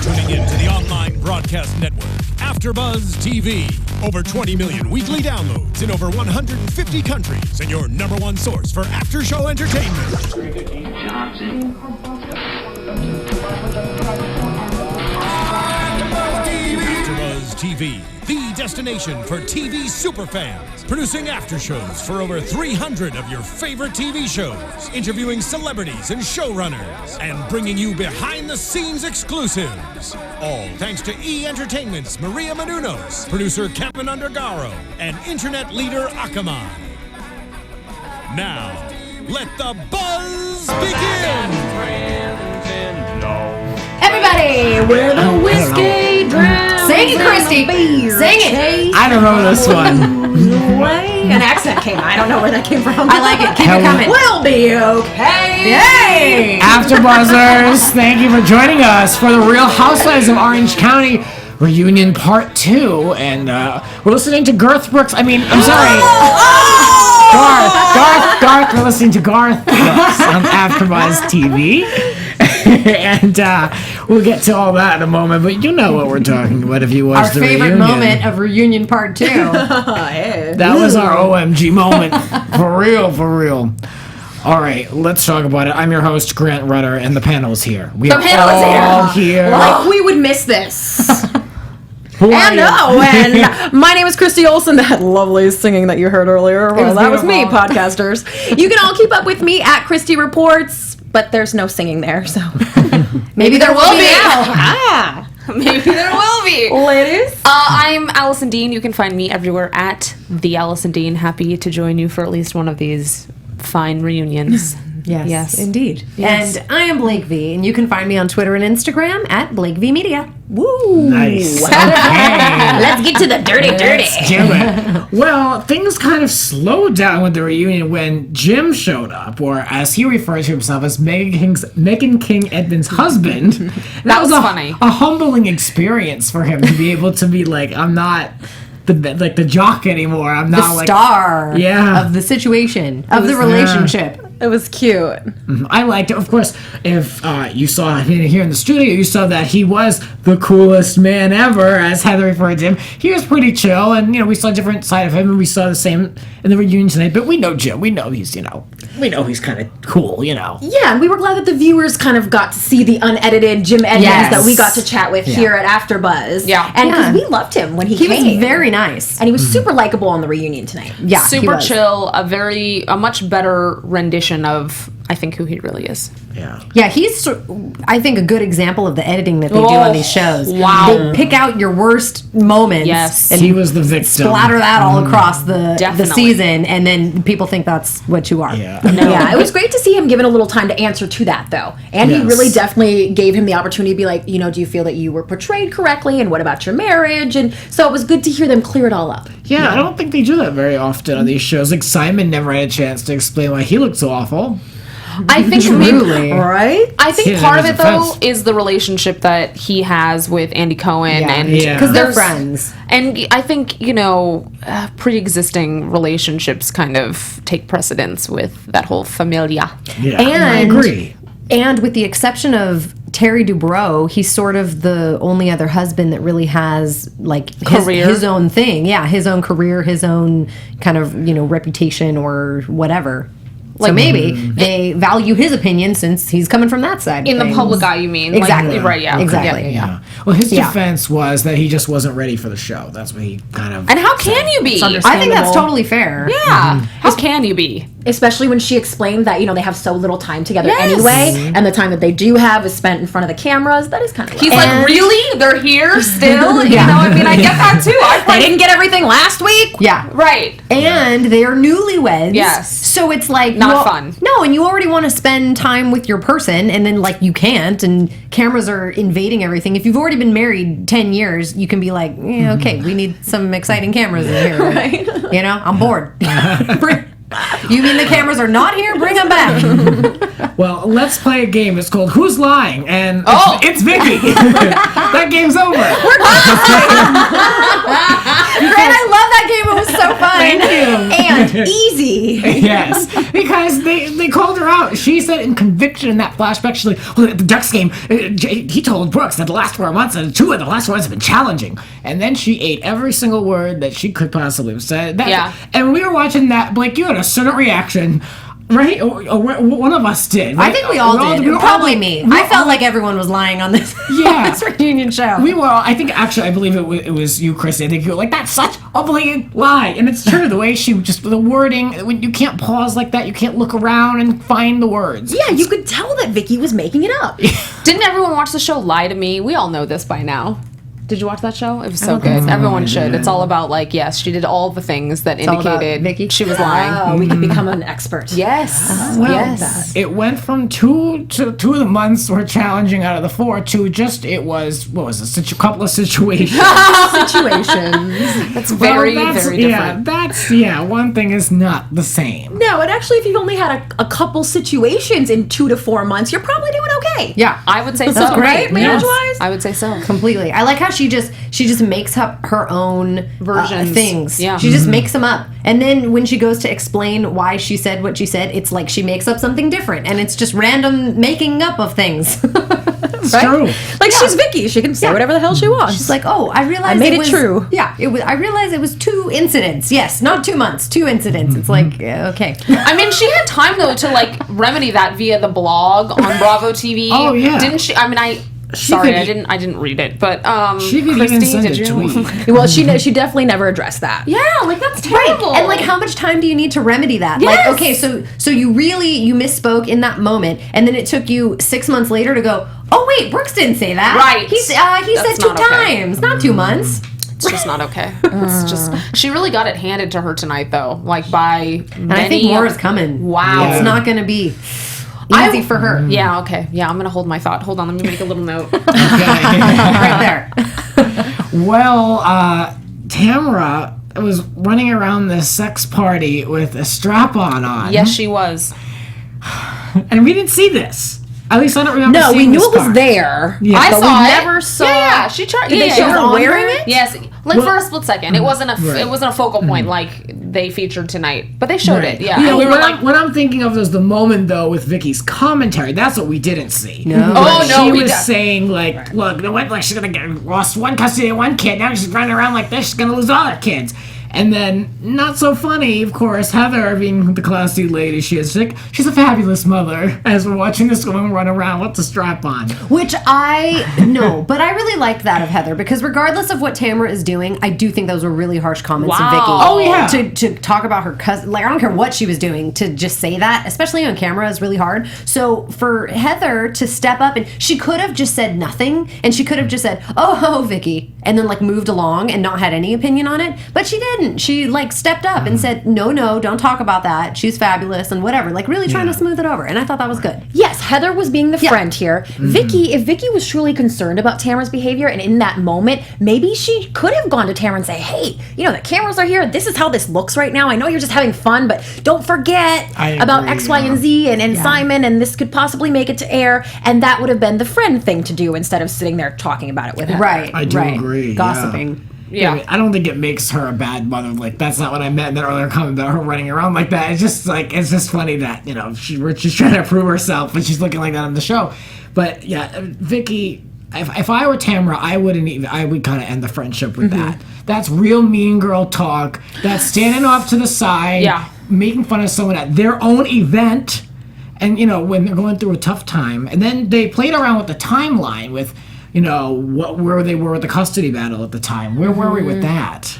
tuning in to the online broadcast network, AFTERBUZZ TV. Over 20 million weekly downloads in over 150 countries, and your number one source for after-show entertainment. AFTERBUZZ TV, the destination for TV superfans. Producing aftershows for over 300 of your favorite TV shows. Interviewing celebrities and showrunners. And bringing you behind-the-scenes exclusives. All thanks to E! Entertainment's Maria Menounos, producer Kevin Undergaro, and internet leader Akamai. Now, let the buzz begin! Everybody, where the whiskey drowns. Sing it, Christy. Sing it. I don't know this one. An accent came. I don't know where that came from. I like it. Keep it coming. We'll be okay. Yay! AfterBuzzers, thank you for joining us for the Real Housewives of Orange County Reunion Part 2. And we're listening to Garth Brooks. I'm sorry. Garth, we're listening to Garth Brooks on AfterBuzz TV. And we'll get to all that in a moment, but you know what we're talking about if you watch the reunion. Our favorite moment of Reunion Part 2. That was our OMG moment. For real. All right, let's talk about it. I'm your host, Grant Rutter, and the panel is here. The panel is here. Like we would miss this. And my name is Christy Olsen, that lovely singing that you heard earlier. Well, that was me, podcasters. You can all keep up with me at Christy Reports, but there's no singing there, so maybe there will be now. Maybe there will be. Ladies? I'm Alison Dean. You can find me everywhere at the Alison Dean. Happy to join you for at least one of these fine reunions. Yes, indeed. Yes. And I am Blake V, and you can find me on Twitter and Instagram at Blake V Media. Woo! Nice. Okay. Let's get to the dirty. Let's do it. Well, things kind of slowed down with the reunion when Jim showed up, or as he refers to himself as Meghan King Edmonds' husband. That was funny. A humbling experience for him to be able to be like, I'm not the jock anymore. I'm not the star yeah. of the situation, of the relationship. It was cute. I liked it. Of course, if you saw him here in the studio, you saw that he was the coolest man ever, as Heather referred to him. He was pretty chill, and we saw a different side of him, and we saw the same in the reunion tonight. But we know Jim. We know he's he's kind of cool. Yeah, and we were glad that the viewers kind of got to see the unedited Jim Edmonds that we got to chat with here at AfterBuzz. Yeah, and because we loved him when he came. He was very nice, and he was super likable on the reunion tonight. Yeah, super chill. A much better rendition of, I think, who he really is. Yeah, he's, I think, a good example of the editing that they do on these shows. Wow. They pick out your worst moments. Yes. And he was the victim. Splatter that all across the season, and then people think that's what you are. Yeah. Yeah, it was great to see him given a little time to answer to that, though. And he really definitely gave him the opportunity to be like, do you feel that you were portrayed correctly, and what about your marriage? And so it was good to hear them clear it all up. Yeah, I don't think they do that very often on these shows. Like, Simon never had a chance to explain why he looked so awful. I think right? I think part of it though is the relationship that he has with Andy Cohen, and because they're friends. And I think pre-existing relationships kind of take precedence with that whole familia. Yeah, and I agree. And with the exception of Terry Dubrow, he's sort of the only other husband that really has his own thing. Yeah, his own career, his own kind of reputation or whatever. So maybe they value his opinion since he's coming from that side. In the public eye, you mean? Exactly. Right, yeah. Exactly. Yeah. Well, his defense was that he just wasn't ready for the show. That's what he kind of... And how can you be? I think that's totally fair. Yeah. How can you be? Especially when she explained that, they have so little time together anyway, and the time that they do have is spent in front of the cameras. That is kind of He's like, really? They're here still? I get that too. They didn't get everything last week? Yeah. Right. And they are newlyweds. Yes. So it's like... Not fun. No, and you already want to spend time with your person, and then, you can't, and cameras are invading everything. If you've already been married 10 years, you can be like, okay, we need some exciting cameras in here. Right. I'm bored. You mean the cameras are not here? Bring them back. Well, let's play a game. It's called Who's Lying? And it's Vicky. That game's over. I love that game. It was so fun. Thank you. And easy. Yes, because they called her out. She said in conviction in that flashback, she's like, well, at the Ducks game, he told Brooks that the last 4 months, and 2 of the last 4 months have been challenging. And then she ate every single word that she could possibly have said. And we were watching that, Blake, you had a certain reaction. Right? Or one of us did. Right? I think we all did. Probably me. I felt like everyone was lying on this, this reunion show. We were all, I think, actually, I believe it was you, Christy. I think you were like, that's such a blatant lie. And it's true. The way she just, the wording, when you can't pause like that, you can't look around and find the words. Yeah, you could tell that Vicky was making it up. Didn't everyone watch the show Lie to Me? We all know this by now. Did you watch that show? It was so good. Everyone should. It's all about, like, yes, she did all the things that indicated Vicky? She was lying. Oh, we could become an expert. Yes. Well, yes. it went from 2 of the months were challenging out of the 4 to just, it was, what was it, a couple of situations. Situations. That's very different. One thing is not the same. No, and actually, if you've only had a couple situations in 2 to 4 months, you're probably doing okay. Yeah. I would say so. That's great. Right? Marriage-wise? I would say so. Completely. I like how she just makes up her own versions. Things. Yeah. She just makes them up. And then when she goes to explain why she said what she said, it's like she makes up something different. And it's just random making up of things. It's true. Like, she's Vicky. She can say whatever the hell she wants. She's like, oh, I realized I made it true. Yeah, I realized it was 2 incidents. Yes, not 2 months, 2 incidents. It's like, okay. I mean, she had time, though, to, like, remedy that via the blog on Bravo TV. Oh, yeah. Didn't she? I mean, I didn't read it, but she could Christy, even send did a you? tweet. Well, she definitely never addressed that. Yeah, like, that's terrible. And like, how much time do you need to remedy that? Yes. Like, okay, so you misspoke in that moment, and then it took you 6 months later to go, oh wait, Brooks didn't say that. Right. He said 2 times, not 2 months. It's just not okay. It's just, she really got it handed to her tonight, though. Like, by And I think more is coming. Wow. It's not going to be easy for her. Yeah, okay. Yeah, I'm going to hold my thought. Hold on, let me make a little note. Right there. Well, Tamara was running around this sex party with a strap-on on. Yes, she was. And we didn't see this. At least I don't remember No, we seeing knew this it was part. there. Yeah. I but saw we it. never saw. Yeah, she tried. Did they show her wearing it? Yes, like for a split second. It wasn't Right. it wasn't a focal point like they featured tonight, but they showed it. Yeah, You know, and we were what I'm thinking of is the moment though with Vicky's commentary. That's what we didn't see. No. Oh, no, she we was did. saying like, look, like she's gonna get lost one custody of one kid. Now she's running around like this. She's gonna lose all her kids. And then, not so funny, of course, Heather, being the classy lady she is, she's a fabulous mother. As we're watching this woman run around with the strap on. Which but I really liked that of Heather, because regardless of what Tamara is doing, I do think those were really harsh comments of Vicky. Wow. Oh, yeah. To talk about her cousin, like, I don't care what she was doing, to just say that, especially on camera, is really hard. So for Heather to step up, and she could have just said nothing, and she could have just said, oh, Vicky, and then like moved along and not had any opinion on it, but she didn't. She like stepped up and said, no, don't talk about that. She's fabulous and whatever. Like, really trying to smooth it over. And I thought that was good. Yes, Heather was being the friend here. Vicky, if Vicky was truly concerned about Tamara's behavior, and in that moment, maybe she could have gone to Tamara and say, hey, the cameras are here. This is how this looks right now. I know you're just having fun, but don't forget about X, Y, and Z and Simon, and this could possibly make it to air. And that would have been the friend thing to do instead of sitting there talking about it with Heather. Right. I do agree. Gossiping. Yeah. I don't think it makes her a bad mother. Like, that's not what I meant in that earlier comment about her running around like that. It's just like, it's just funny that, she's trying to prove herself, but she's looking like that on the show. But yeah, Vicky, if I were Tamara, I would kind of end the friendship with that. That's real mean girl talk. That's standing off to the side, making fun of someone at their own event. And, when they're going through a tough time. And then they played around with the timeline with, where they were with the custody battle at the time. Where were we with that?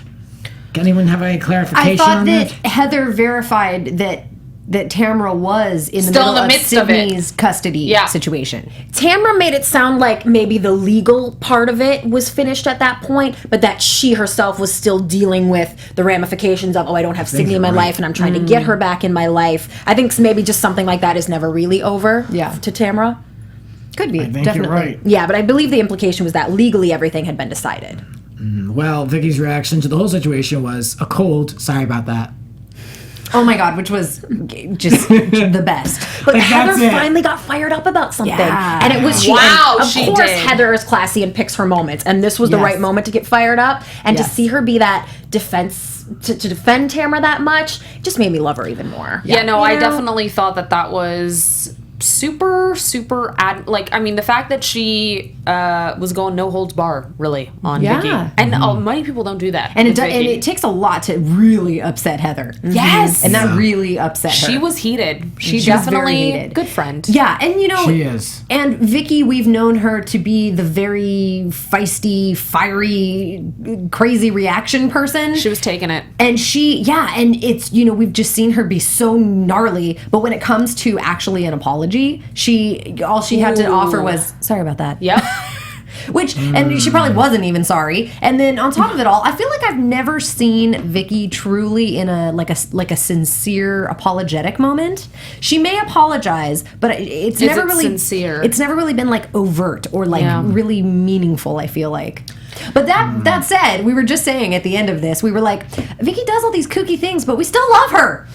Can anyone have any clarification I thought on that that? Heather verified that Tamara was in the Still middle in the of midst of it. Sydney's custody situation. Tamara made it sound like maybe the legal part of it was finished at that point, but that she herself was still dealing with the ramifications of, I don't have Sydney in my life and I'm trying to get her back in my life. I think maybe just something like that is never really over to Tamara. Could be. I think definitely. you're right. Yeah, but I believe the implication was that legally everything had been decided. Well, Vicky's reaction to the whole situation was a cold. Sorry about that. Oh my God, which was just the best. But Like, Heather that's it. finally got fired up about something. Yeah. And it was she. Wow, and of she course, did. Heather is classy and picks her moments. And this was the Yes. right moment to get fired up. And to Yes. see her be that defense, to defend Tamara that much, just made me love her even more. Yeah, no, I You know? definitely thought that was super the fact that she was going no holds bar really on Yeah. Vicky, and many people don't do that. And with and Vicky. it takes a lot to really upset Heather. Yes. And that really upset her. She was heated. She She was very definitely heated. good friend. Yeah, and you know, She is. And Vicky, we've known her to be the very feisty, fiery, crazy reaction person. She was taking it. And and it's, we've just seen her be so gnarly, but when it comes to actually an apology, all she had to offer was, sorry about that. Yep. Which, and she probably wasn't even sorry. And then on top of it all, I feel like I've never seen Vicky truly in like a sincere apologetic moment. She may apologize, but it's never really sincere? It's never really been like overt or like Yeah. really meaningful, I feel like. But that said, we were just saying at the end of this, we were like, Vicky does all these kooky things, but we still love her.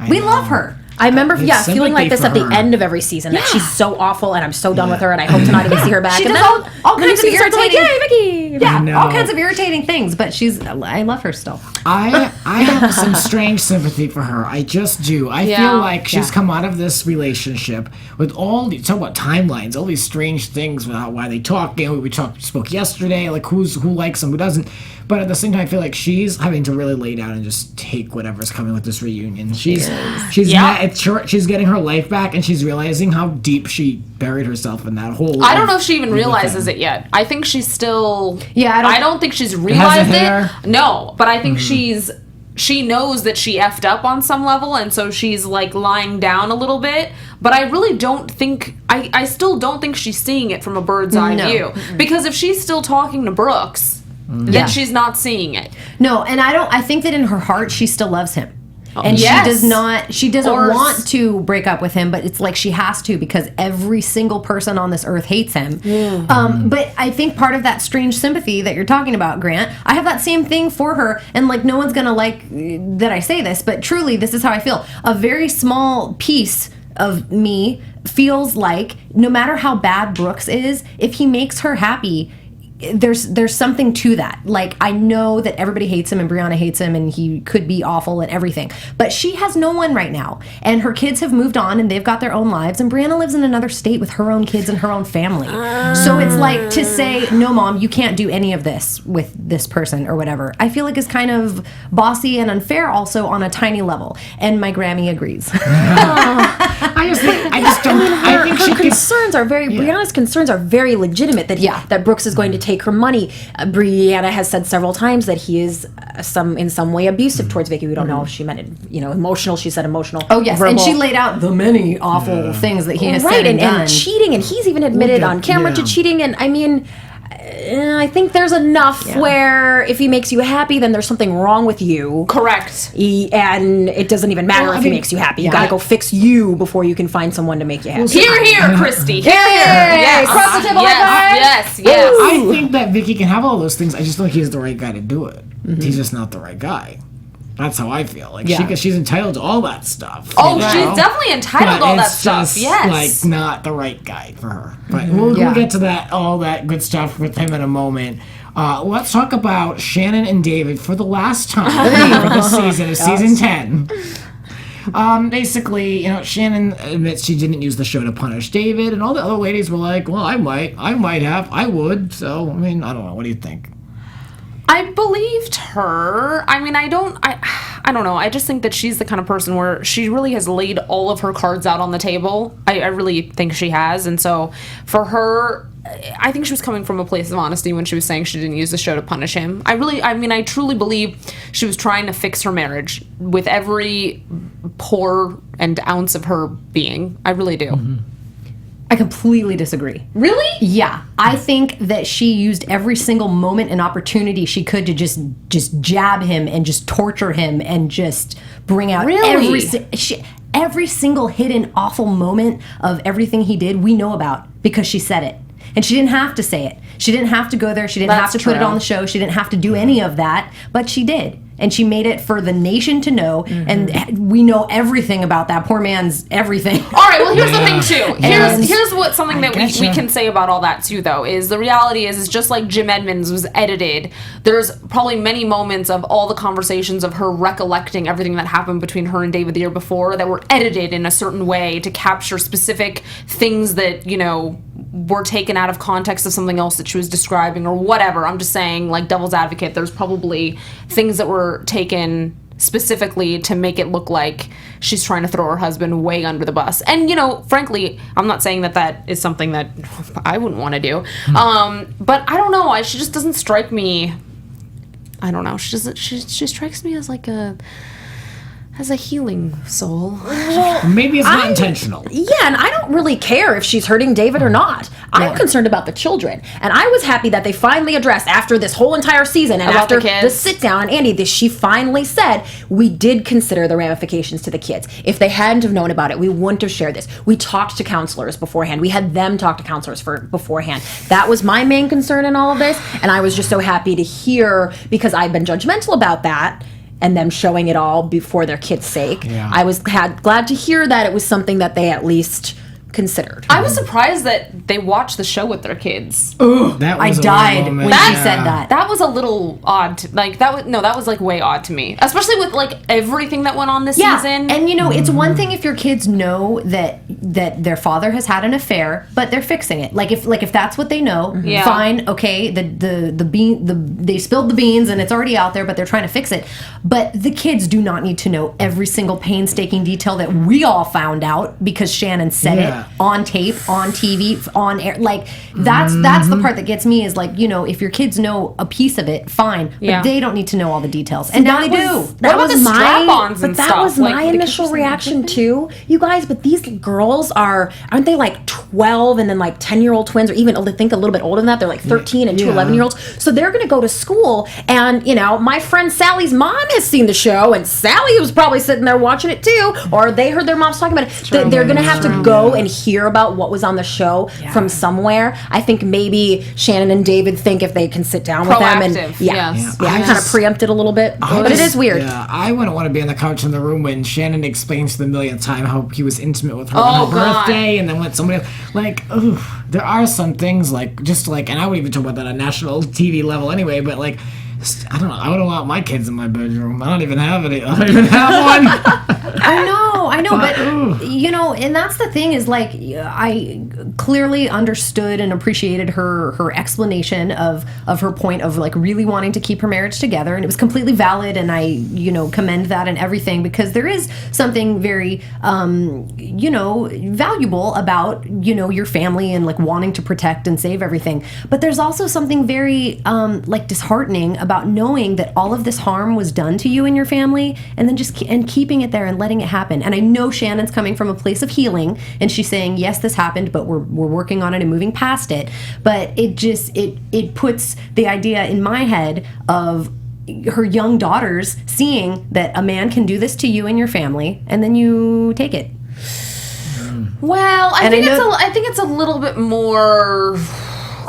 We love her. I remember, It's feeling like sympathy this for at the her. end of every season. That she's so awful, and I'm so done with her, and I hope to not even see her back. She and does then all then you kinds of see her, it's like, irritating- yay, Vicky! Yeah, know. all kinds of irritating things, but I love her still. I have some strange sympathy for her. I just do. I Yeah. feel like she's come out of this relationship with all these, talk about timelines, all these strange things about why they talk. We spoke yesterday, like who likes them, who doesn't. But at the same time, I feel like she's having to really lay down and just take whatever's coming with this reunion. She's getting her life back, and she's realizing how deep she buried herself in that hole. I don't know if she even realizes it yet. I think she's still. Yeah, I don't think she's realized hair? it. No, but I think she knows that she effed up on some level, and so she's like lying down a little bit. But I really don't think. I still don't think she's seeing it from a bird's eye view. Because if she's still talking to Brooks, then she's not seeing it. No, and I think that in her heart she still loves him. And Yes. she doesn't Or- want to break up with him, but it's like she has to because every single person on this earth hates him. But I think part of that strange sympathy that you're talking about, Grant, I have that same thing for her, and like no one's gonna like that I say this, but truly this is how I feel. A very small piece of me feels like no matter how bad Brooks is, if he makes her happy, there's something to that. Like, I know that everybody hates him and Brianna hates him and he could be awful and everything, but she has no one right now, and her kids have moved on and they've got their own lives, and Brianna lives in another state with her own kids and her own family. So it's like to say, no mom, you can't do any of this with this person or whatever, I feel like is kind of bossy and unfair also on a tiny level, and my Grammy agrees. I think her concerns are Brianna's concerns are very legitimate. That Brooks is going to take her money. Brianna has said several times that he is in some way abusive towards Vicky. We don't know if she meant it, emotional. She said emotional. Oh yes, verbal. and she laid out the many awful things that he has said and done. And cheating, and he's even admitted on camera to cheating. And I mean, I think there's enough where if he makes you happy, then there's something wrong with you. Correct. And it doesn't even matter if he makes you happy. You gotta go fix you before you can find someone to make you happy. Here, Christy. Here. Yes. Across the table, Yes. I think that Vicky can have all those things. I just don't think he's the right guy to do it. He's just not the right guy. That's how I feel. Like she's entitled to all that stuff. Oh, she's definitely entitled to all that stuff. Just, yes. like not the right guy for her. But we'll get to that, all that good stuff with him in a moment. Let's talk about Shannon and David for the last time for this season, season 10. Basically, Shannon admits she didn't use the show to punish David, and all the other ladies were like, well, I might have, I would. So, I mean, I don't know. What do you think? I believed her. I mean, I don't know. I just think that she's the kind of person where she really has laid all of her cards out on the table. I really think she has. And so for her, I think she was coming from a place of honesty when she was saying she didn't use the show to punish him. I truly believe she was trying to fix her marriage with every pore and ounce of her being. I really do. Mm-hmm. I completely disagree. Really? Yeah, I think that she used every single moment and opportunity she could to just jab him and just torture him and just bring out every single hidden awful moment of everything he did. We know about because she said it, and she didn't have to say it. She didn't have to go there. She didn't have to put it on the show. She didn't have to do any of that, but she did. and she made it for the nation to know, and we know everything about that poor man's everything. All right, well, here's the thing too. Here's what something that we can say about all that too, though, is the reality is just like Jim Edmonds was edited, there's probably many moments of all the conversations of her recollecting everything that happened between her and David the year before that were edited in a certain way to capture specific things that, you know, were taken out of context of something else that she was describing or whatever. I'm just saying, like devil's advocate, there's probably things that were taken specifically to make it look like she's trying to throw her husband way under the bus. And, you know, frankly, I'm not saying that is something that I wouldn't want to do. But I don't know. She just doesn't strike me. I don't know. She strikes me as like a healing soul. Maybe it's not intentional. Yeah, and I don't really care if she's hurting David or not. I'm concerned about the children. And I was happy that they finally addressed, after this whole entire season and after the sit down, and Andy, she finally said, we did consider the ramifications to the kids. If they hadn't have known about it, we wouldn't have shared this. We talked to counselors beforehand. We had them talk to counselors beforehand. That was my main concern in all of this. And I was just so happy to hear, because I've been judgmental about that, and them showing it all before their kids' sake. Yeah. I was glad to hear that it was something that they at least considered. I was surprised that they watched the show with their kids. Ooh, that was I died when she said that. That was a little odd. That was like way odd to me, especially with like everything that went on this season. And you know, it's one thing if your kids know that their father has had an affair, but they're fixing it. Like if that's what they know, fine, okay. They spilled the beans and it's already out there, but they're trying to fix it. But the kids do not need to know every single painstaking detail that we all found out because Shannon said it on tape, on TV, on air. Like that's the part that gets me, is like, you know, if your kids know a piece of it, fine, but they don't need to know all the details. And now they do. That was my initial reaction too, you guys. But these girls aren't they like 12 and then like 10-year-old twins, or even I think a little bit older than that? They're like 13 and two 11-year-olds. So they're going to go to school, and you know, my friend Sally's mom has seen the show, and Sally was probably sitting there watching it too, or they heard their moms talking about it. They're going to have to go and hear about what was on the show from somewhere. I think maybe Shannon and David think if they can sit down with them and kind of preempt it a little bit. But it is weird. Yeah, I wouldn't want to be on the couch in the room when Shannon explains for the millionth time how he was intimate with her on her birthday, and then when somebody else, like, there are some things like, just like, and I wouldn't even talk about that on national TV level anyway, but like, I don't know. I wouldn't want my kids in my bedroom. I don't even have any. I don't even have one. I know, but you know, and that's the thing, is like, I clearly understood and appreciated her explanation of her point of like really wanting to keep her marriage together, and it was completely valid, and I, you know, commend that and everything, because there is something very you know, valuable about, you know, your family and like wanting to protect and save everything. But there's also something very like disheartening about knowing that all of this harm was done to you and your family, and then just keeping it there and letting it happen. And I know Shannon's coming from a place of healing, and she's saying, yes, this happened, but we're working on it and moving past it. But it just it puts the idea in my head of her young daughters seeing that a man can do this to you and your family, and then you take it. Well, I think it's a little bit more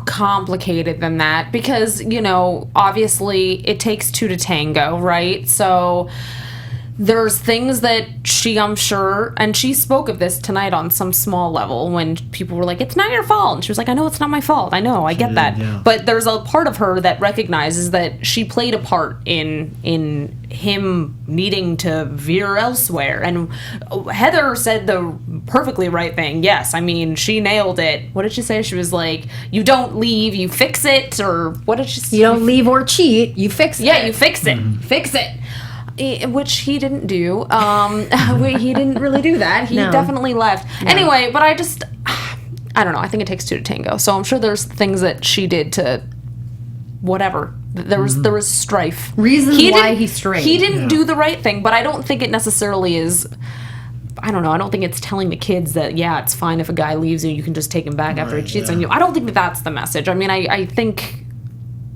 complicated than that, because, you know, obviously it takes two to tango, right? So there's things that I'm sure, and she spoke of this tonight on some small level when people were like, it's not your fault. And she was like, I know it's not my fault. I know, I get that. Yeah. But there's a part of her that recognizes that she played a part in him needing to veer elsewhere. And Heather said the perfectly right thing. Yes, I mean, she nailed it. What did she say? She was like, you don't leave, you fix it. Or what did she say? You don't leave or cheat, you fix it. Yeah, you fix it. Fix it. Which he didn't do. He didn't really do that. He definitely left. Yeah. Anyway, but I don't know. I think it takes two to tango. So I'm sure there's things that she did to whatever. There was strife. Reasons why he strayed. He didn't do the right thing, but I don't think it necessarily is. I don't know. I don't think it's telling the kids that, yeah, it's fine if a guy leaves you can just take him back after he cheats on you. I don't think that's the message. I mean, I think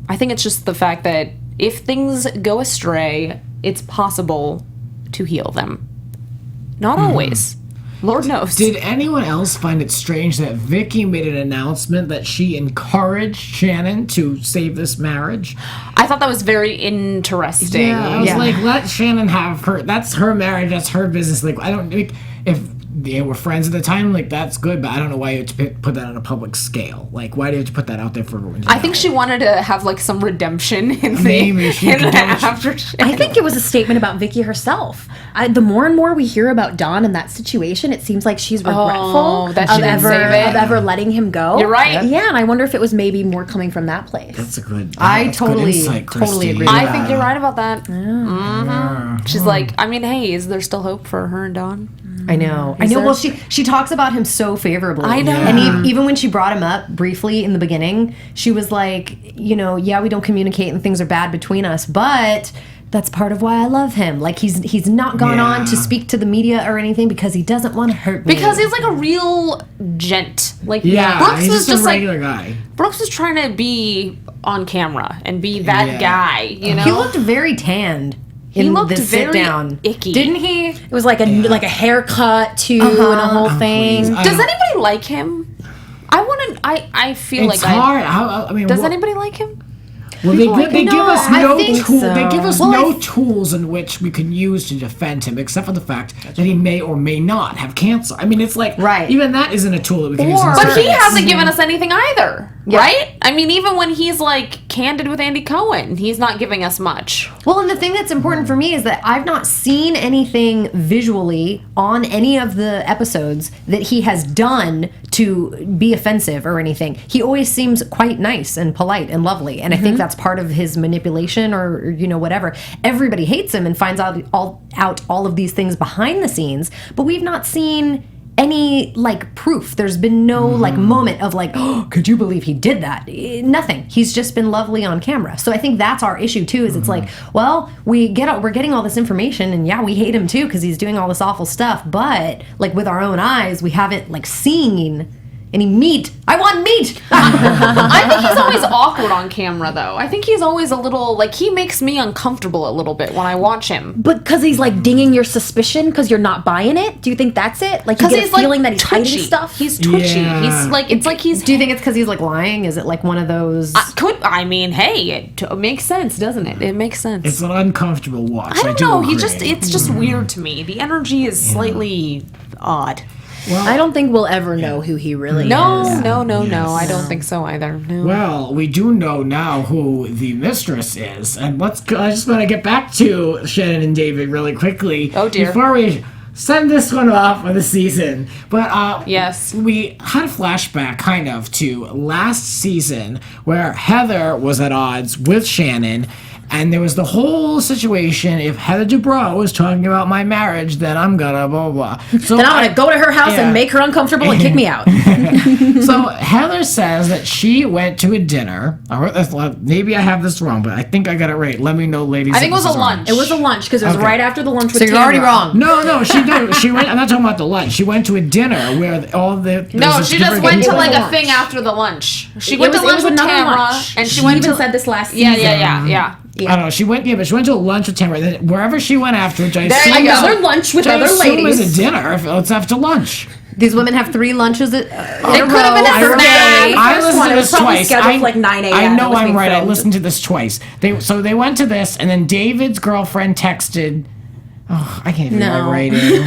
it's just the fact that if things go astray, it's possible to heal them. Not always. Lord knows. Did anyone else find it strange that Vicky made an announcement that she encouraged Shannon to save this marriage? I thought that was very interesting. Yeah, I was like, let Shannon have her. That's her marriage. That's her business. Like, I don't think if they were friends at the time, like, that's good, but I don't know why you have to put that on a public scale. Like, why do you have to put that out there for everyone to know? I think she wanted to have like some redemption in Maybe she in could the do it. after. I think it was a statement about Vicky herself. The more and more we hear about Dawn in that situation, it seems like she's regretful that she didn't save it. of ever letting him go. You're right. Yeah, and I wonder if it was maybe more coming from that place. That's a good. I that's good totally- insight, totally Christy. agree with I think you're right about that. She's Hmm. like, I mean, hey, is there still hope for her and Dawn? I know. Is there? Well, she talks about him so favorably. I know. And even when she brought him up briefly in the beginning, she was like, you know, yeah, we don't communicate and things are bad between us, but that's part of why I love him. Like, he's not gone on to speak to the media or anything because he doesn't want to hurt me. Because he's like a real gent. Like, Yeah, Brooks he's was just a like regular guy. Brooks was trying to be on camera and be that Yeah. guy. You know, he looked very tanned in looked this sit very down. icky. Didn't he? It was like a haircut too and a whole thing. please. Does anybody like him? I want to. I feel It's like hard. I mean, Does what- anybody like him? Well, they give us I no think tool. so. They give us Well, no tools in which we can use to defend him, except for the fact that he may or may not have cancer. I mean, it's like Right. even that isn't a tool that we can use. In But he science. hasn't given us anything either, right? I mean, even when he's like candid with Andy Cohen, he's not giving us much. Well, and the thing that's important for me is that I've not seen anything visually on any of the episodes that he has done to be offensive or anything. He always seems quite nice and polite and lovely, and I think that's part of his manipulation or you know whatever. Everybody hates him and finds out all of these things behind the scenes, but we've not seen any like proof. There's been no like moment of like, oh, could you believe he did that? Nothing. He's just been lovely on camera. So I think that's our issue too. Is it's like, well, we're getting all this information, and yeah, we hate him too because he's doing all this awful stuff. But like with our own eyes, we haven't like seen any meat. I want meat. I think he's always awkward on camera, though. I think he's always a little like he makes me uncomfortable a little bit when I watch him. But because he's like dinging your suspicion because you're not buying it? Do you think that's it? Like you get a feeling that he's hiding twitchy. stuff? He's twitchy. Yeah. He's like it's like he's. Do you think it's because he's like lying? Is it like one of those? I mean, hey, it makes sense, doesn't it? It makes sense. It's an uncomfortable watch. I don't know. agree. It's just weird to me. The energy is slightly odd. I don't think we'll ever know who he really is. No. I don't think so either. No. Well, we do know now who the mistress is, and I just want to get back to Shannon and David really quickly. Oh, dear. Before we send this one off for the season, but Yes. we had a flashback kind of to last season where Heather was at odds with Shannon. And there was the whole situation. If Heather Dubrow was talking about my marriage, then I'm gonna blah blah. So Then I'm going to go to her house Yeah. and make her uncomfortable and kick me out. So Heather says that she went to a dinner. Maybe I have this wrong, but I think I got it right. Let me know, ladies. I think if it was this a is wrong. lunch. It was a lunch because it was Okay. right after the lunch with So you're already Tamara. wrong. No, she went. I'm not talking about the lunch. She went to a dinner where all the No, there's she different just went to people. like a lunch. thing after the lunch. She It went was- to it lunch was with another Tamara, lunch. and she She went even to said this last yeah, season. yeah. I don't know. She went to lunch with Tamara. Then wherever she went after, which I There assume, you go. Another lunch with which I other assume is ladies. a dinner. If it's after lunch. These women have 3 lunches. It It could have been a I snack. I First listened one, to it was this probably twice. scheduled for like 9 a.m. I know It was I'm being right. I filmed. listened to this twice. They went to this, and then David's girlfriend texted. Oh, I can't even read my writing.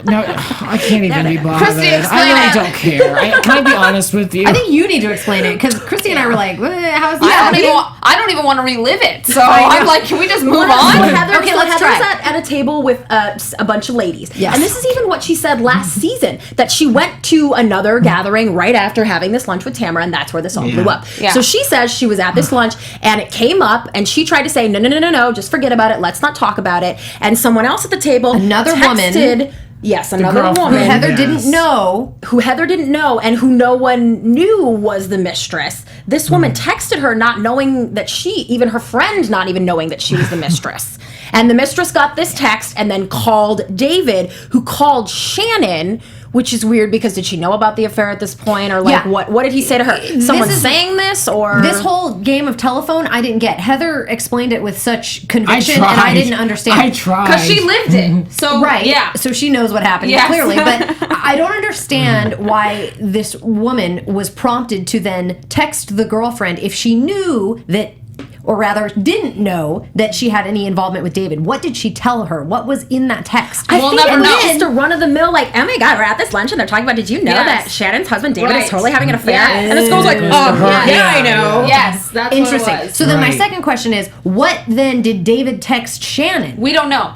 No, I can't even be bothered. Christy, explain I really it. don't care. Can I be honest with you? I think you need to explain it because Christy and I were like, "How's I that?" don't even want to relive it. So I I'm know. like, can we just move So on? Heather, Okay, so let's Heather's try. at a table with a bunch of ladies. Yes. And this is even what she said last season, that she went to another gathering right after having this lunch with Tamara, and that's where this all blew up. Yeah. So she says she was at this lunch, and it came up, and she tried to say, no, just forget about it. Let's not talk about it. And someone else at the table Another woman. texted, yes, another girlfriend. woman. Heather Yes. didn't know. Who Heather didn't know and who no one knew was the mistress. This woman texted her not knowing that even her friend not even knowing that she was the mistress. And the mistress got this text and then called David, who called Shannon Which is weird because did she know about the affair at this point, or like what did he say to her? Someone's saying this, or this whole game of telephone? I didn't get. Heather explained it with such conviction, and I didn't understand. I tried because she lived it. So so she knows what happened clearly. But I don't understand why this woman was prompted to then text the girlfriend if she knew that. Or rather, didn't know that she had any involvement with David. What did she tell her? What was in that text? I think it was just a run-of-the-mill, like, oh my God, we're at this lunch and they're talking about, did you know that Shannon's husband David is totally having an affair? And this girl's like, I know. Yes, that's interesting. What it was. So then my second question is, what then did David text Shannon? We don't know.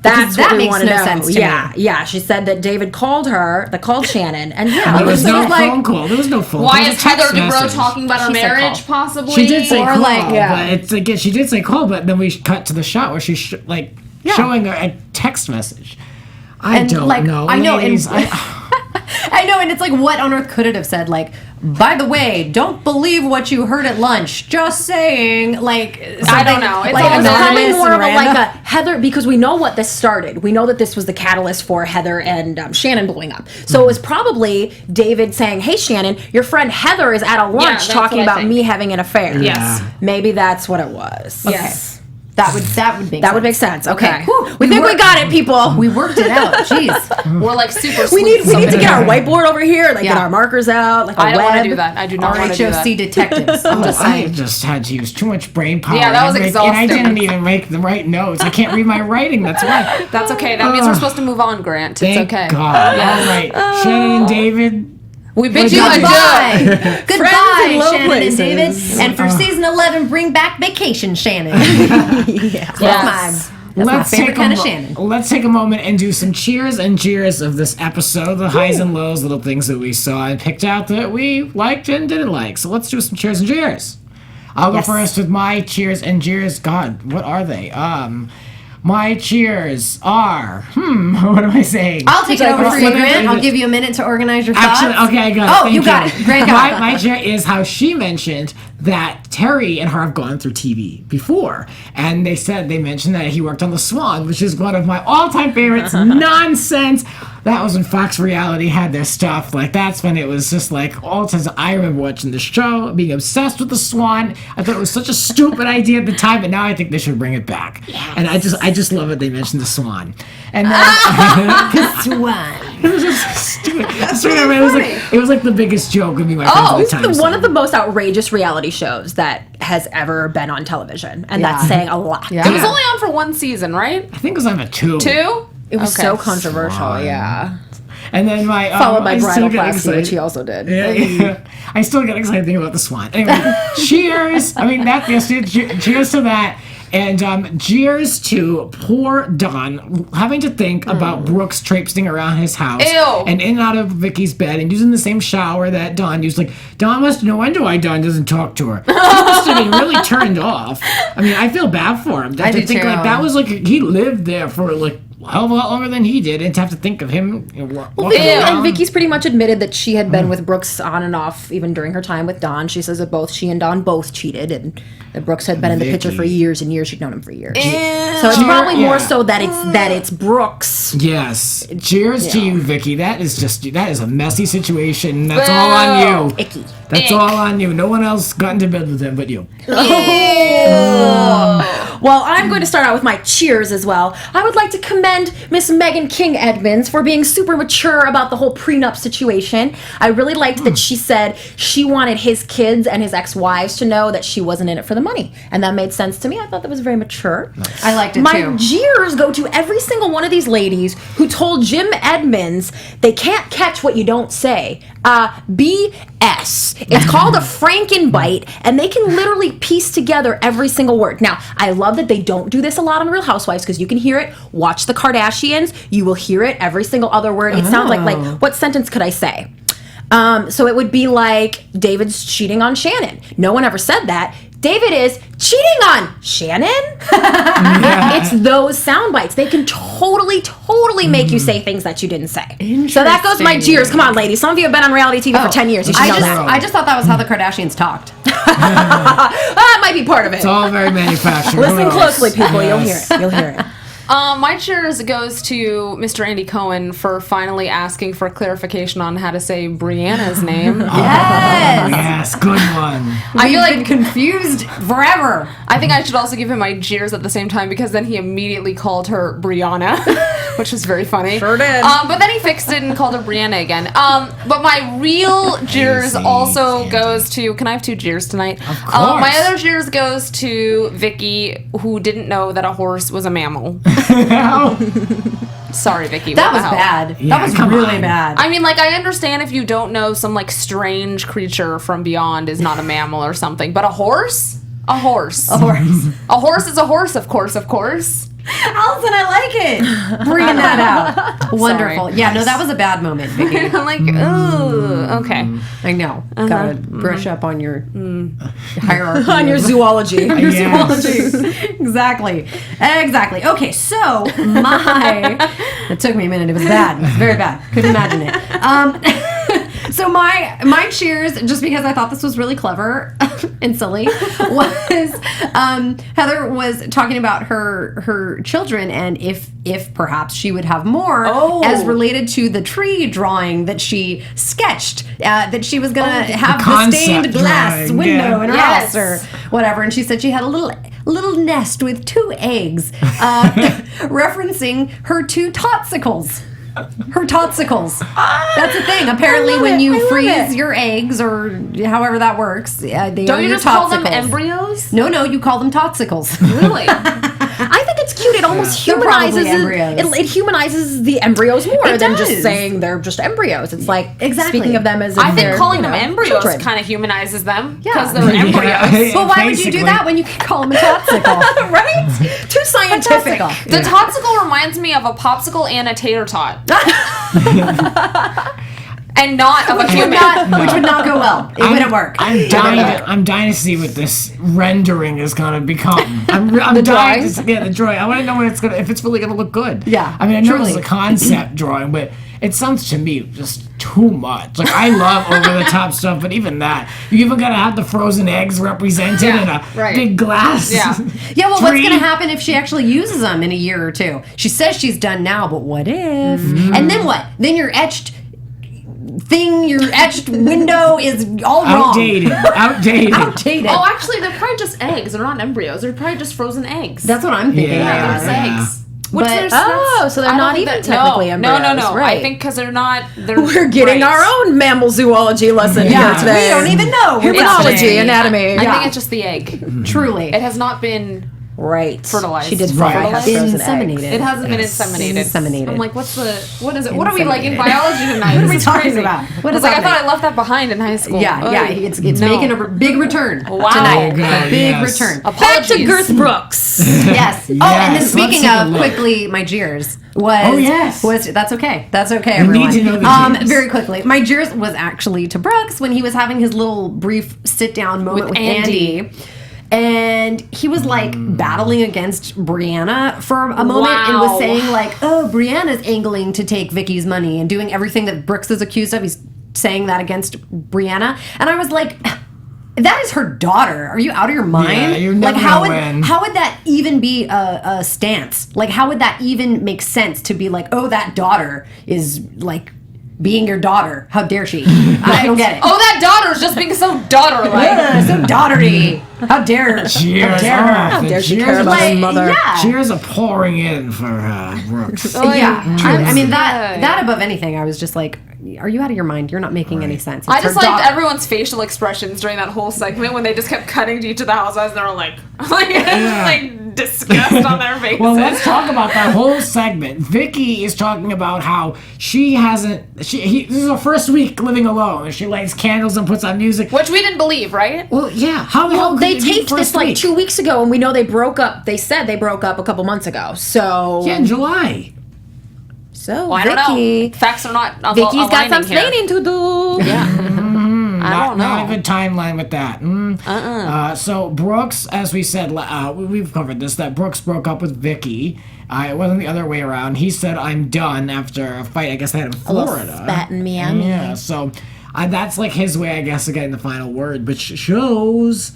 That's that what we makes want to no know. sense to me. Yeah. She said that David called Shannon, and there was no phone call. There was no phone call. Why is Heather Dubrow talking about her marriage? Possibly. She did say call, but it's again. She did say call, but then we cut to the shot where she's showing her a text message. I don't know. I know, ladies, I know, and it's like, what on earth could it have said? Like, by the way, don't believe what you heard at lunch. Just saying, like, I don't know. It's probably more of a Heather, because we know what this started. We know that this was the catalyst for Heather and Shannon blowing up. So it was probably David saying, "Hey, Shannon, your friend Heather is at a lunch talking about me having an affair." Yes, maybe that's what it was. Yes. That would make sense. Okay. We think we got it, people. We worked it out. Jeez. We're like super. We need to get our whiteboard over here, get our markers out, like I don't want to do that. I do not want to do that. RHOC detectives. I just had to use too much brain power. Yeah, that was exhausting. And I didn't even make the right notes. I can't read my writing. That's why. That's okay. That means we're supposed to move on, Grant. It's okay. God. All right. Shannon and David. We bid you goodbye. Goodbye, Shannon places. and David. And for season 11, bring back Vacation Shannon. That's my favorite kind of Shannon. Let's take a moment and do some cheers and jeers of this episode, the highs and lows, little things that we saw and picked out that we liked and didn't like. So let's do some cheers and jeers. I'll go first with my cheers and jeers. God, what are they? My cheers are, what am I saying? I'll take it over for you, Grant. I'll give you a minute to organize your thoughts. Actually, okay, I got it. Oh, you got it. Grant got it. My cheer is how she mentioned that Terry and her have gone through TV before. And they mentioned that he worked on The Swan, which is one of my all-time favorites. Nonsense. That was when Fox Reality had their stuff. Like, that's when it was just like all the times I remember watching the show, being obsessed with The Swan. I thought it was such a stupid idea at the time, but now I think they should bring it back. Yes. And I just love it they mentioned The Swan. And then The Swan. It was just stupid. It was like the biggest joke of me, my friends at the time. It's one of the most outrageous reality shows that has ever been on television, and that's saying a lot. Yeah. It was only on for one season, right? I think it was on a 2. 2? It was so controversial, And then followed by Bridalplasty, which he also did. Yeah. I still get excited thinking about The Swan. Anyway, cheers. I mean, cheers to that. And cheers to poor Don having to think about Brooks traipsing around his house. Ew. And in and out of Vicky's bed and using the same shower that Don used. Like, Don must no wonder why Don doesn't talk to her. He must have been really turned off. I mean, I feel bad for him. I do too. Like, that was like, he lived there for like a hell of a lot longer than he did, and to have to think of him and Vicky's pretty much admitted that she had been with Brooks on and off even during her time with Don. She says that she and Don both cheated, and that Brooks had been in the picture for years and years. She'd known him for years. So it's probably more so that it's Brooks. Yes. Cheers to you, Vicky. That is a messy situation. That's all on you. Icky. That's all on you. No one else got into bed with him but you. Well, I'm going to start out with my cheers as well. I would like to commend Miss Meghan King Edmonds for being super mature about the whole prenup situation. I really liked that she said she wanted his kids and his ex-wives to know that she wasn't in it for the money. And that made sense to me. I thought that was very mature. Nice. I liked it my too. My jeers go to every single one of these ladies who told Jim Edmonds they can't catch what you don't say. BS. It's called a Frankenbite, and they can literally piece together every single word. Now, I love that they don't do this a lot on Real Housewives because you can hear it. Watch the Kardashians. You will hear it every single other word. It sounds like what sentence could I say? So it would be like David's cheating on Shannon. No one ever said that. David is cheating on Shannon. It's those sound bites. They can totally make you say things that you didn't say. So that goes my jeers. Come on, ladies. Some of you have been on reality TV for 10 years. You should know that. I just thought that was how the Kardashians talked. That might be part of it. It's all very manufactured. Listen closely, people. You'll hear it. My cheers goes to Mr. Andy Cohen for finally asking for clarification on how to say Brianna's name. Yes, good one. I feel like confused forever. I think I should also give him my jeers at the same time because then he immediately called her Brianna, which was very funny. Sure did. But then he fixed it and called her Brianna again. But my real jeers also goes to. Can I have 2 jeers tonight? Of course. My other jeers goes to Vicky, who didn't know that a horse was a mammal. Sorry, Vicky. That what was the hell? bad. Yeah, That was come really on. bad. I mean, like, I understand if you don't know some, like, strange creature from beyond is not a mammal or something, but a horse? A horse. A horse. A horse is a horse, of course, of course. Allison, I like it. Bringing that out. Wonderful. Sorry. Yeah, no, that was a bad moment, Vicky. I'm like, ooh, okay. I know. Gotta brush up on your hierarchy. On your zoology. On your Yes. zoology. Exactly. Okay, so it took me a minute. It was bad. It was very bad. Couldn't imagine it. So my cheers, just because I thought this was really clever and silly, was Heather was talking about her children and if perhaps she would have more as related to the tree drawing that she sketched, that she was gonna have the concept stained glass drawing, window in her Yes. house or whatever, and she said she had a little nest with 2 eggs, referencing her 2 totsicles. Her totsicles. That's the thing. Apparently, when you freeze your eggs, or however that works, they Don't are you your just call them totsicles. embryos? No, you call them totsicles. Really? I think it's cute. It almost They're probably humanizes embryos. it humanizes the embryos more It than does. just saying they're just embryos. It's like Exactly. speaking of them as if I think they're, calling you them know, embryos children. kind of humanizes them Yeah. because they're embryos. Yeah. But why would you do Basically. that when you can call them a totsicle? Right? Too scientific. Totsicle. The totsicle reminds me of a popsicle and a tater tot. And not of a human. Which would not go well. It wouldn't work. I'm dying to see what this rendering is gonna become. I'm dying drawing? to see the drawing. I want to know when if it's really gonna look good. Yeah, I mean, I know truly. it's a concept drawing, but it sounds to me just too much. Like, I love over the top stuff, but even that, you even gotta have the frozen eggs represented in a right. big glass. Yeah. Yeah, well, what's tree. going to happen if she actually uses them in a year or 2? She says she's done now, but what if? And then what? Then your etched window is all wrong. Outdated. Outdated. Oh, actually, they're probably just eggs. They're not embryos. They're probably just frozen eggs. That's what I'm thinking. Yeah. There's Yeah. eggs. Which But- there's, Oh, so they're I don't not think even that- technically no, embryos. No, I right. think because they're not. We're getting right. our own mammal zoology lesson Yeah. here today. We don't even know. Humanology, anatomy. I Yeah. think it's just the egg. Truly. It has not been. Right. Fertilized. She did Right. fertilize frozen Inseminated. eggs. It hasn't been inseminated. Inseminated. I'm like, what is it? What are we like in Inseminated. biology tonight? What are we This is talking crazy. about? What I was is like, I happening? thought I left that behind in high school. Yeah, Ugh. it's No. making a big return Wow. tonight. There you go, A big yes. return. Back to Apologies. Girth Brooks. Yes. Oh, and then Yes, speaking let's take a of look. quickly, my jeers was. Oh, yes. Was that's okay. That's okay. We Everyone. need to know the jeers. Very quickly, my jeers was actually to Brooks when he was having his little brief sit down moment with Andy. And he was like battling against Brianna for a moment and was Wow. saying like, "Oh, Brianna's angling to take Vicky's money and doing everything that Brooks is accused of. He's saying that against Brianna." And I was like, that is her daughter. Are you out of your mind? Yeah, you're like never how gonna would win. how would that even be a stance? Like how would that even make sense to be like, "Oh, that daughter is like being your daughter. How dare she?" I don't get it. Oh, that daughter's just being so daughter-like. Ugh, so daughtery. How dare Cheers. How dare her? How dare she care about her mother? Yeah. Cheers are pouring in for Brooks. Yeah, truly. I mean Yeah. that above anything, I was just like, "Are you out of your mind? You're not making any sense." I It's just her liked daughter. everyone's facial expressions during that whole segment when they just kept cutting to each of the housewives and they were like disgust on their faces. Well, let's talk about that whole segment. Vicky is talking about how she hasn't. This is her first week living alone, and she lights candles and puts on music. Which we didn't believe, right? Well, yeah. How the hell Well, could they it be taped this first like week? 2 weeks ago, and we know they broke up. They said they broke up a couple months ago. So, Yeah, in July. so I don't Vicky, know. Facts are not Vicky's got some aligning here. explaining to do. I don't know. Not a good timeline with that. So Brooks, as we said, we've covered this, that Brooks broke up with Vicky. It wasn't the other way around. He said, "I'm done," after a fight I guess they had in little Florida. spat in Miami. Yeah, so that's like his way, I guess, of getting the final word, which shows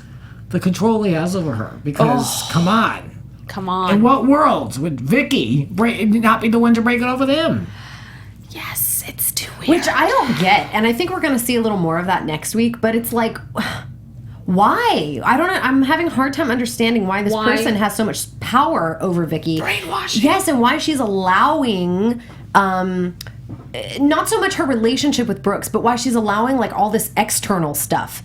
the control he has over her. Because, come on. Come on. In what world would Vicky not be the one to break it over with him? Yes, it's too weird. Which I don't get, and I think we're going to see a little more of that next week, but it's like, why? I don't know. I'm having a hard time understanding why this person has so much power over Vicky. Brainwashing. Yes, and why she's allowing, not so much her relationship with Brooks, but why she's allowing like all this external stuff.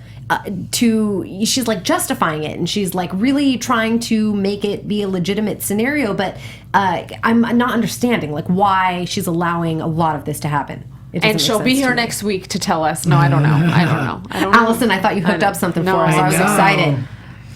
She's like justifying it, and she's like really trying to make it be a legitimate scenario, but I'm not understanding like why she's allowing a lot of this to happen. And she'll be here next week to tell us. No, I don't know. Allison, I thought you hooked up something for us. I was excited.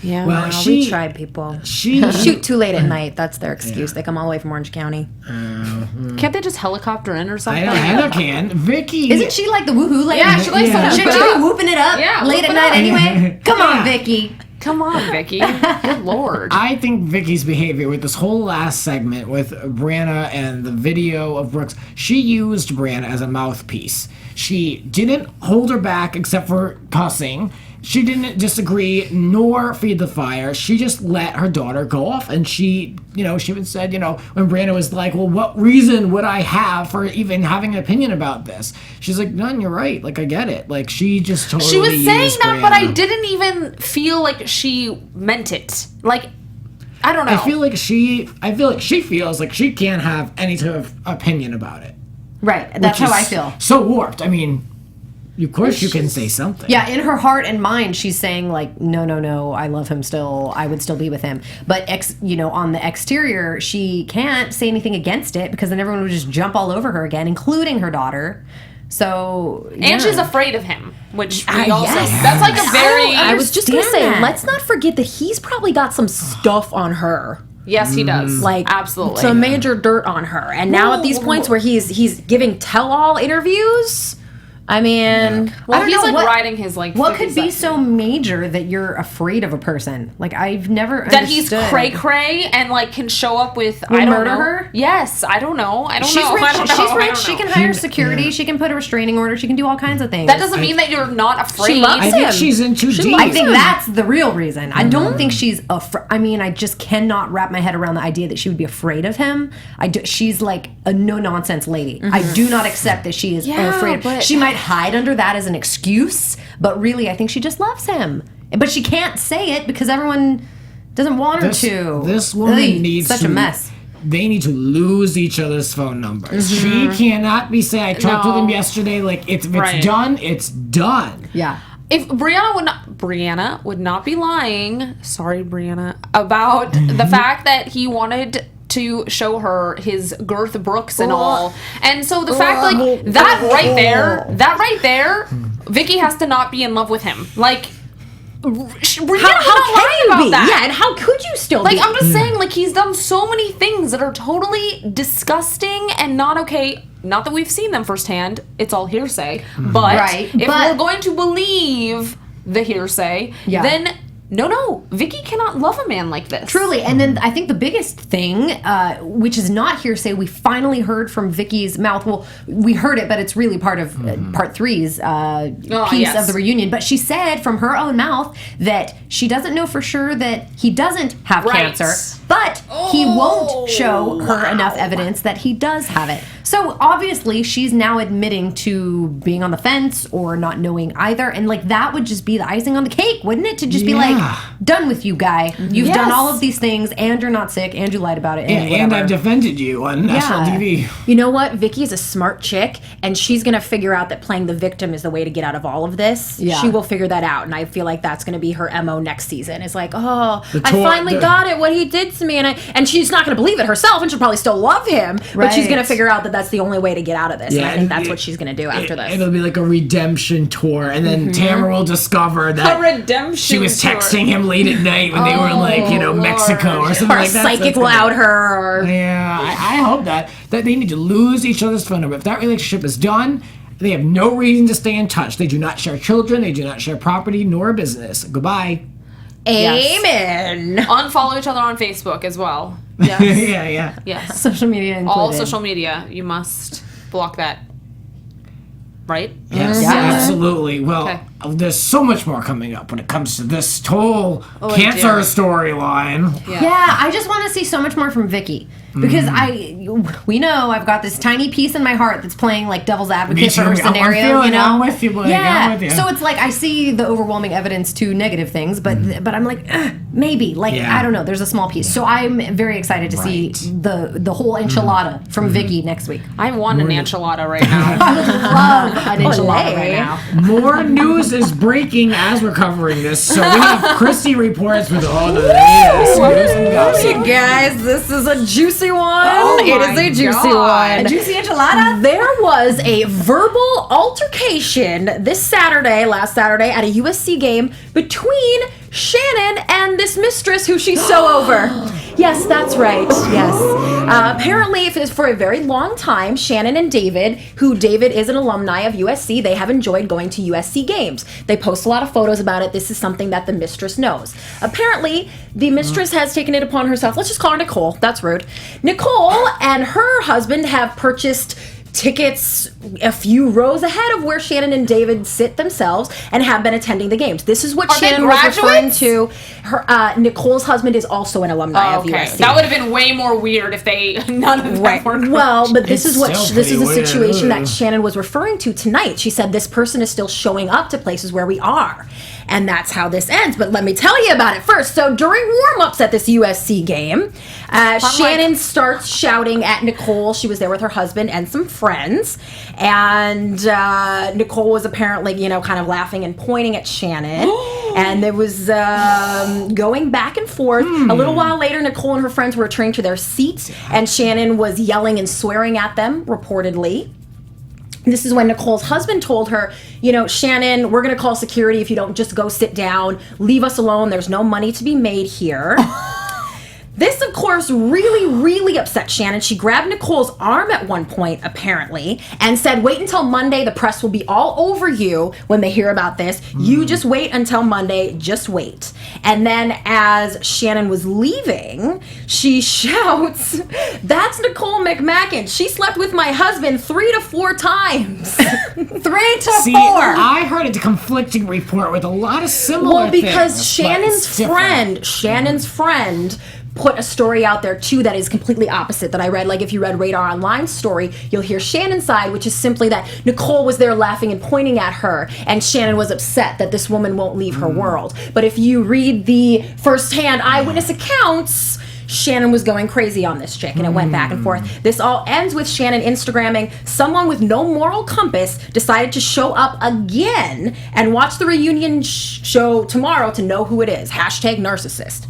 Yeah, well, we tried, people. Shoot too late at night. That's their excuse. They come all the way from Orange County. Can't they just helicopter in or something? I can. Vicky. Isn't she like the woohoo lady? Yeah, she likes to Shouldn't she be whooping it up late at night anyway? Come on, Vicky. Come on, Vicky. Good Lord. I think Vicky's behavior with this whole last segment with Brianna and the video of Brooks, she used Brianna as a mouthpiece. She didn't hold her back except for cussing. She didn't disagree nor feed the fire. She just let her daughter go off, and she even said, when Brianna was like, well, what reason would I have for even having an opinion about this? She's like, none, you're right. Like, I get it. Like, she just totally She was saying used that, Brianna. but I didn't even feel like she meant it. Like, I don't know. I feel like she feels like she can't have any type of opinion about it. Right. That's how I feel. So warped. I mean, of course you can say something. Yeah, in her heart and mind, she's saying like, no, I love him still. I would still be with him. But on the exterior, she can't say anything against it because then everyone would just jump all over her again, including her daughter. So and she's afraid of him, which we also. Yes. That's like a very. I was just gonna say, that. let's not forget that he's probably got some stuff on her. Yes, he does. Like, absolutely, some major dirt on her. And now at these points where he's giving tell-all interviews. I mean, well, I don't he's know like riding his like. What could be so major that you're afraid of a person? Like I've never that understood. he's cray cray and like can show up with Will I don't murder know. her? Yes, I don't know. She's rich. She's rich. She can hire security. She can put a restraining order. She can do all kinds of things. That doesn't mean that you're not afraid. She loves I think him. she's in too deep. I think that's the real reason. I don't think she's I mean, I just cannot wrap my head around the idea that she would be afraid of him. She's like a no-nonsense lady. I do not accept that she is afraid. but- She might hide under that as an excuse, but really, I think she just loves him. But she can't say it because everyone doesn't want her to. This woman Ugh, needs such to, a mess. They need to lose each other's phone numbers. She cannot be saying, I talked to them yesterday. Like, if it's done, it's done. Yeah. If Brianna would not be lying, sorry Brianna, about the fact that he wanted to show her his Girth Brooks and all. And so the fact like that right there, Vicky has to not be in love with him. Like Brianna's not lying about that. Yeah, and how could you still Like, be? I'm just saying, like, he's done so many things that are totally disgusting and not okay. Not that we've seen them firsthand. It's all hearsay. But if we're going to believe the hearsay, then no, Vicky cannot love a man like this. Truly. And then I think the biggest thing, which is not hearsay, we finally heard from Vicky's mouth. Well, we heard it, but it's really part of part 3's piece of the reunion. But she said from her own mouth that she doesn't know for sure that he doesn't have cancer, but he won't show her enough evidence that he does have it. So obviously she's now admitting to being on the fence or not knowing either. And like that would just be the icing on the cake, wouldn't it? To just be like, done with you, guy. You've done all of these things and you're not sick and you lied about it. And I've defended you on national TV. You know what? Vicky is a smart chick and she's going to figure out that playing the victim is the way to get out of all of this. Yeah. She will figure that out. And I feel like that's going to be her MO next season. It's like, I finally got it, what he did to me. And she's not going to believe it herself and she'll probably still love him. But she's going to figure out that that's the only way to get out of this. Yeah, and I think that's what she's going to do after this. It'll be like a redemption tour. And then Tamara will discover that she was texting him late at night when they were in like, Mexico or something like that. Or psychic will out her. Yeah, I hope that they need to lose each other's phone number. If that relationship is done, they have no reason to stay in touch. They do not share children. They do not share property nor business. Goodbye. Amen. Unfollow each other on Facebook as well. Yes. Yes. Social media included. All social media. You must block that. right? Yes, absolutely. Well, there's so much more coming up when it comes to this whole cancer storyline. Yeah, I just want to see so much more from Vicky. Because we know I've got this tiny piece in my heart that's playing like devil's advocate for her scenario. I'm with you, buddy. I'm with you. So it's like I see the overwhelming evidence to negative things, but I'm like, maybe. Like, I don't know. There's a small piece. So I'm very excited to see the whole enchilada from Vicky next week. I want an enchilada right now. I would love an enchilada right now. More news is breaking as we're covering this. So we have Christy reports with all the latest news and gossip. Guys, this is a juicy one. Oh it is a juicy one. A juicy enchilada? There was a verbal altercation last Saturday, at a USC game between Shannon and this mistress who she's so over. Yes, that's right. Yes. Apparently, for a very long time, Shannon and David, David is an alumni of USC, they have enjoyed going to USC games. They post a lot of photos about it. This is something that the mistress knows. Apparently, the mistress has taken it upon herself. Let's just call her Nicole. That's rude. Nicole and her husband have purchased tickets a few rows ahead of where Shannon and David sit themselves and have been attending the games. This is what Shannon was referring to. Her Nicole's husband is also an alumni of USC. That would have been way more weird if none of them were. Well, but this is a situation that Shannon was referring to tonight. She said this person is still showing up to places where we are. And that's how this ends. But let me tell you about it first. So during warm-ups at this USC game, Shannon starts shouting at Nicole. She was there with her husband and some friends. And Nicole was apparently, kind of laughing and pointing at Shannon. And there was going back and forth. A little while later, Nicole and her friends were returning to their seats. And Shannon was yelling and swearing at them, reportedly. This is when Nicole's husband told her, Shannon, we're going to call security if you don't just go sit down. Leave us alone. There's no money to be made here. This, of course, really, really upset Shannon. She grabbed Nicole's arm at one point, apparently, and said, wait until Monday. The press will be all over you when they hear about this. You just wait until Monday. Just wait. And then as Shannon was leaving, she shouts, that's Nicole McMacken. She slept with my husband 3 to 4 times. 3 to 4. I heard a conflicting report with a lot of similar things. Well, because Shannon's friend put a story out there too that is completely opposite that I read. Like if you read Radar Online's story, you'll hear Shannon's side, which is simply that Nicole was there laughing and pointing at her, and Shannon was upset that this woman won't leave her world. But if you read the first-hand eyewitness accounts, Shannon was going crazy on this chick, and it went back and forth. This all ends with Shannon Instagramming, someone with no moral compass decided to show up again and watch the reunion show tomorrow to know who it is. #narcissist.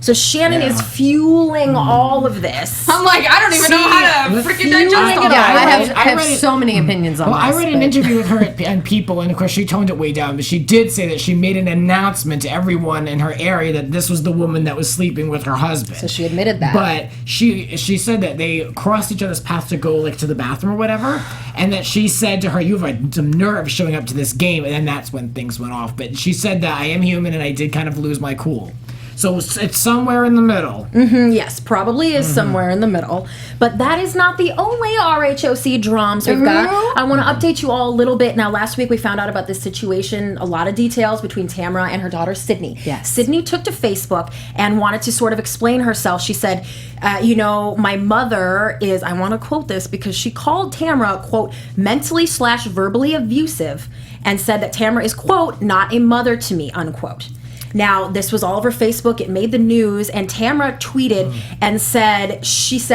So Shannon is fueling all of this. I'm like, I don't even know how to freaking digest all that. I have so many opinions on this. I read an interview with her and People, and of course she toned it way down, but she did say that she made an announcement to everyone in her area that this was the woman that was sleeping with her husband. So she admitted that. But she said that they crossed each other's paths to go to the bathroom or whatever, and that she said to her, you have some nerve showing up to this game, and then that's when things went off. But she said that I am human and I did kind of lose my cool. So it's somewhere in the middle. Yes, probably is somewhere in the middle. But that is not the only RHOC dramas we've got. I want to update you all a little bit. Now, last week we found out about this situation, a lot of details between Tamara and her daughter, Sydney. Yes. Sydney took to Facebook and wanted to sort of explain herself. She said, my mother is, I want to quote this, because she called Tamara, quote, mentally/verbally abusive, and said that Tamara is, quote, not a mother to me, unquote. Now, this was all over Facebook. It made the news, and Tamara tweeted and said,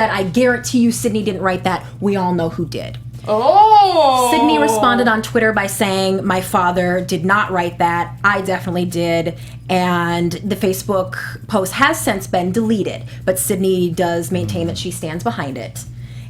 I guarantee you Sydney didn't write that. We all know who did. Oh! Sydney responded on Twitter by saying, my father did not write that. I definitely did. And the Facebook post has since been deleted, but Sydney does maintain that she stands behind it.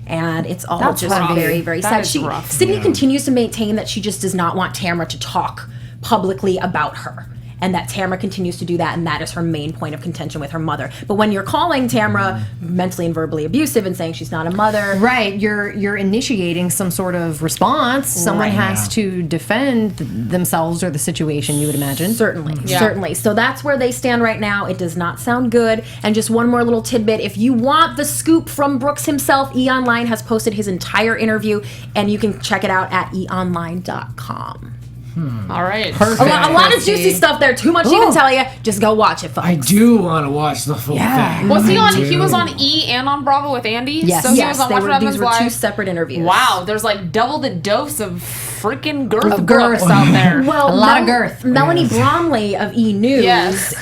And it's all That's just rough. very, very sad. Rough. Sydney continues to maintain that she just does not want Tamara to talk publicly about her. and that Tamara continues to do that, and that is her main point of contention with her mother. But when you're calling Tamara mentally and verbally abusive and saying she's not a mother, right, you're initiating some sort of response. Someone has to defend themselves or the situation, you would imagine. Certainly. So that's where they stand right now. It does not sound good. And just one more little tidbit. If you want the scoop from Brooks himself, eOnline has posted his entire interview, and you can check it out at eonline.com. All right. Perfect. A lot of juicy stuff there. Too much to even tell you. Just go watch it, folks. I do want to watch the full thing. Was he on? He was on E and on Bravo with Andy. Yes. So he was on Watch What Happens These were Live. 2 separate interviews. Wow. There's like double the dose of freaking girth out there. Well, a lot of girth. Melanie Bromley of E! News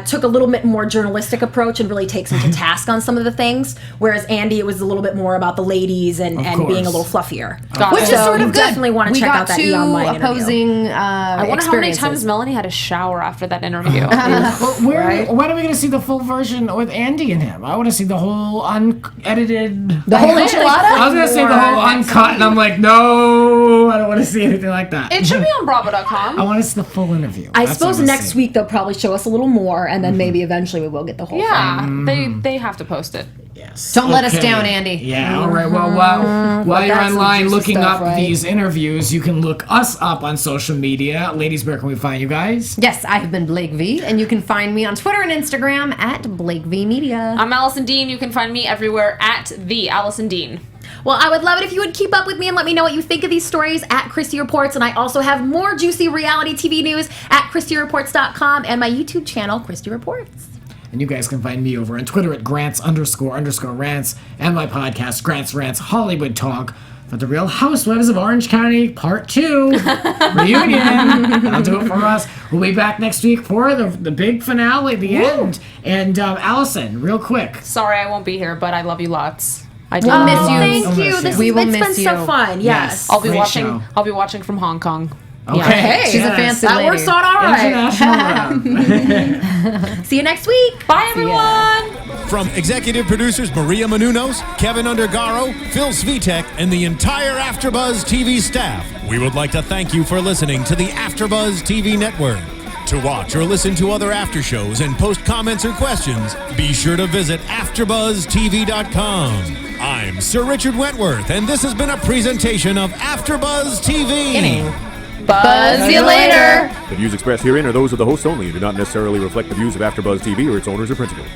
took a little bit more journalistic approach and really takes him to task on some of the things, whereas Andy, it was a little bit more about the ladies and being a little fluffier. Which is sort of good. Definitely want to check out that E-Online interview. opposing I wonder how many times Melanie had a shower after that interview. When are we going to see the full version with Andy and him? I want to see the whole unedited... The whole enchilada? I was going to say the whole uncut, and I'm like, no, I don't want to see anything like that. It should be on Bravo.com. I want to see the full interview. I suppose next week they'll probably show us a little more, and then maybe eventually we will get the whole thing. Yeah, they have to post it. Yes. Don't let us down, Andy. Yeah, all right. Well, while you're online looking up these interviews, you can look us up on social media. Ladies, where can we find you guys? Yes, I have been Blake V, and you can find me on Twitter and Instagram at Blake V Media. I'm Alison Dean. You can find me everywhere at the Alison Dean. Well, I would love it if you would keep up with me and let me know what you think of these stories at Christy Reports. And I also have more juicy reality TV news at ChristyReports.com and my YouTube channel, Christy Reports. And you guys can find me over on Twitter at Grants__Rants and my podcast, Grants Rants Hollywood Talk, for the Real Housewives of Orange County Part 2 reunion. That'll do it for us. We'll be back next week for the big finale, the end. And Allison, real quick. Sorry I won't be here, but I love you lots. I do. We'll miss you. Thank you. It's been so fun. Yes. I'll be watching. I'll be watching from Hong Kong. Okay. Hey, she's a fancy lady. That works out all right. International. See you next week. Bye, everyone. From executive producers Maria Menounos, Kevin Undergaro, Phil Svitek, and the entire AfterBuzz TV staff, we would like to thank you for listening to the AfterBuzz TV network. To watch or listen to other after shows and post comments or questions, be sure to visit AfterBuzzTV.com. I'm Sir Richard Wentworth, and this has been a presentation of AfterBuzz TV. Buzz you later. The views expressed herein are those of the hosts only and do not necessarily reflect the views of AfterBuzz TV or its owners or principals.